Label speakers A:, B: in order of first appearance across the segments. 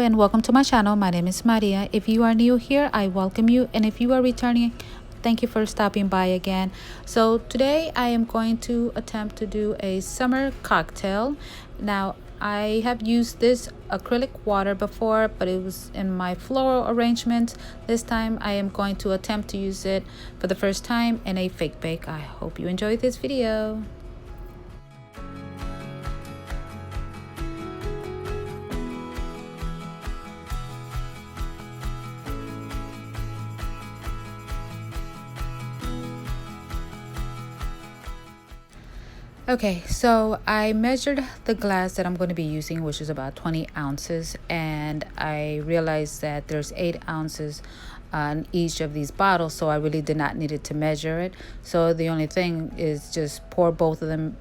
A: and welcome to my channel. My name is Maria. If you are new here, I welcome you, and if you are returning, thank you for stopping by again. So today I am going to attempt to do a summer cocktail. Now I have used this acrylic water before, but it was in my floral arrangement. This time I am going to attempt to use it for the first time in a fake bake. I hope you enjoy this video. Okay, so I measured the glass that I'm going to be using, which is about 20 ounces, and I realized that there's 8 ounces on each of these bottles, so I really did not need it to measure it. So the only thing is just pour both of them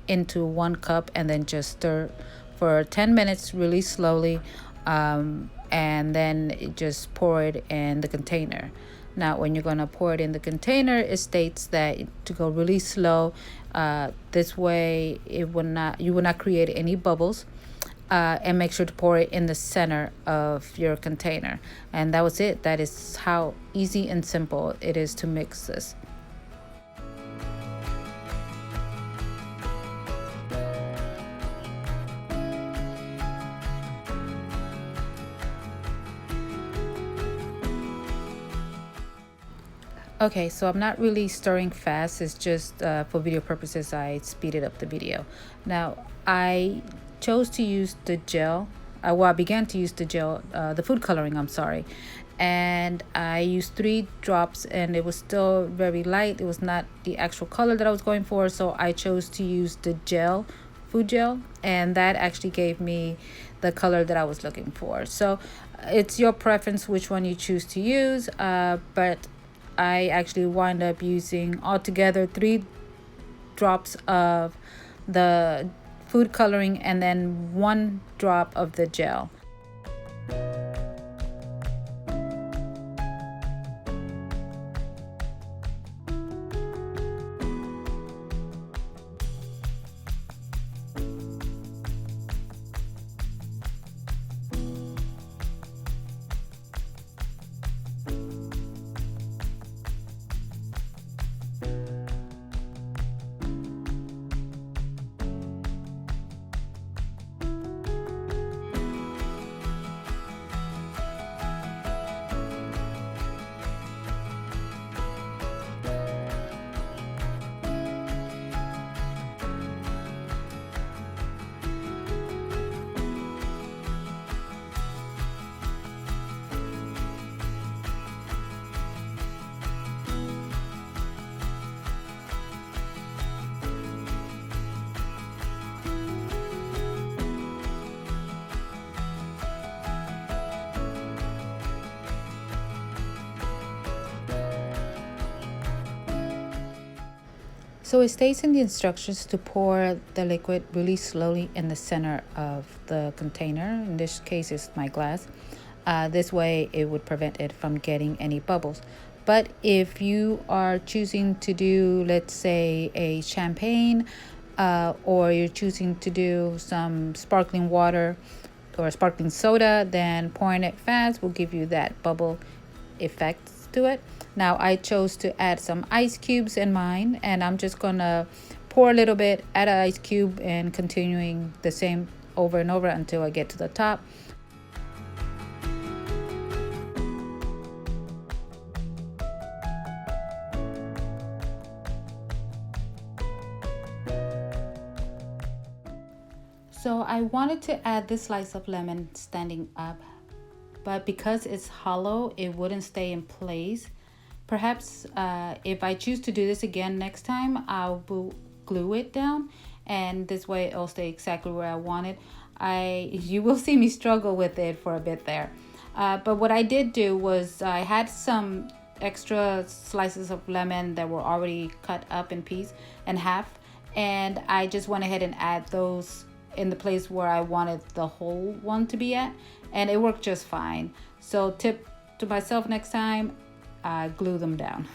A: into 1 cup and then just stir for 10 minutes really slowly, and then just pour it in the container. Now, when you're going to pour it in the container, it states that to go really slow. This way, you will not create any bubbles. And make sure to pour it in the center of your container. And that was it. That is how easy and simple it is to mix this. Okay, so I'm not really stirring fast. It's just for video purposes, I speeded up the video. Now, I chose to use the gel. I began to use the gel, the food coloring, I'm sorry. And I used 3 drops, and it was still very light. It was not the actual color that I was going for, so I chose to use the gel, food gel, and that actually gave me the color that I was looking for. So it's your preference which one you choose to use, but I actually wind up using altogether 3 drops of the food coloring and then 1 drop of the gel. So it states in the instructions to pour the liquid really slowly in the center of the container. In this case, it's my glass. This way, it would prevent it from getting any bubbles. But if you are choosing to do, let's say, a champagne, or you're choosing to do some sparkling water or sparkling soda, then pouring it fast will give you that bubble effect to it. Now I chose to add some ice cubes in mine, and I'm just gonna pour a little bit, add an ice cube, and continuing the same over and over until I get to the top. So I wanted to add this slice of lemon standing up, but because it's hollow, it wouldn't stay in place. Perhaps if I choose to do this again next time, I will glue it down, and this way it'll stay exactly where I want it. You will see me struggle with it for a bit there. But what I did do was I had some extra slices of lemon that were already cut up in half, and I just went ahead and add those in the place where I wanted the whole one to be at, and it worked just fine. So tip to myself next time, glue them down.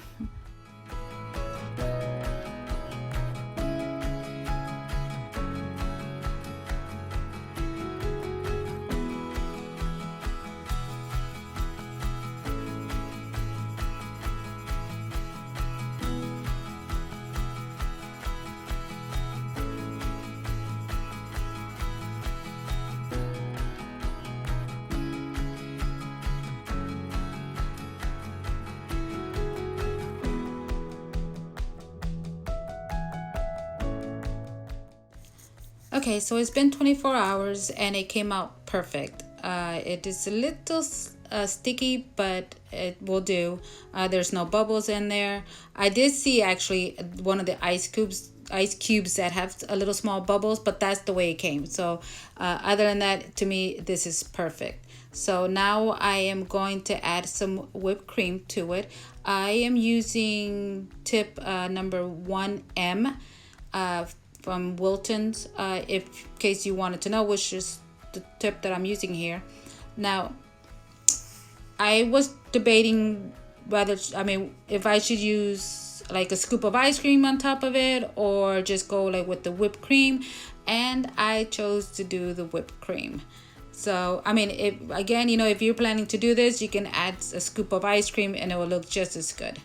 A: Okay, so it's been 24 hours and it came out perfect. It is a little sticky, but it will do. There's no bubbles in there. I did see actually one of the ice cubes that have a little small bubbles, but that's the way it came. So other than that, to me, this is perfect. So now I am going to add some whipped cream to it. I am using tip number 1M from Wilton's, if in case you wanted to know, which is the tip that I'm using here. Now, I was debating whether, if I should use like a scoop of ice cream on top of it or just go like with the whipped cream, and I chose to do the whipped cream. So, if you're planning to do this, you can add a scoop of ice cream and it will look just as good.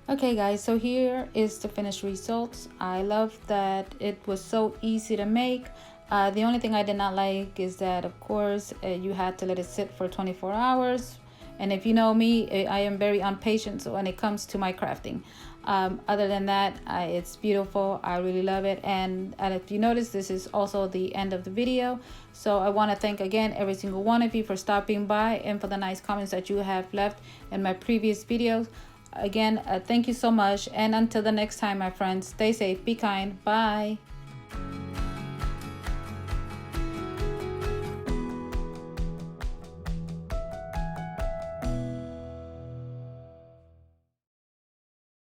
A: Okay guys, so here is the finished results. I love that it was so easy to make. The only thing I did not like is that, of course, you had to let it sit for 24 hours. And if you know me, I am very impatient when it comes to my crafting. Other than that, it's beautiful. I really love it. And if you notice, this is also the end of the video. So I want to thank again every single one of you for stopping by and for the nice comments that you have left in my previous videos. Again, thank you so much. And until the next time, my friends, stay safe, be kind. Bye.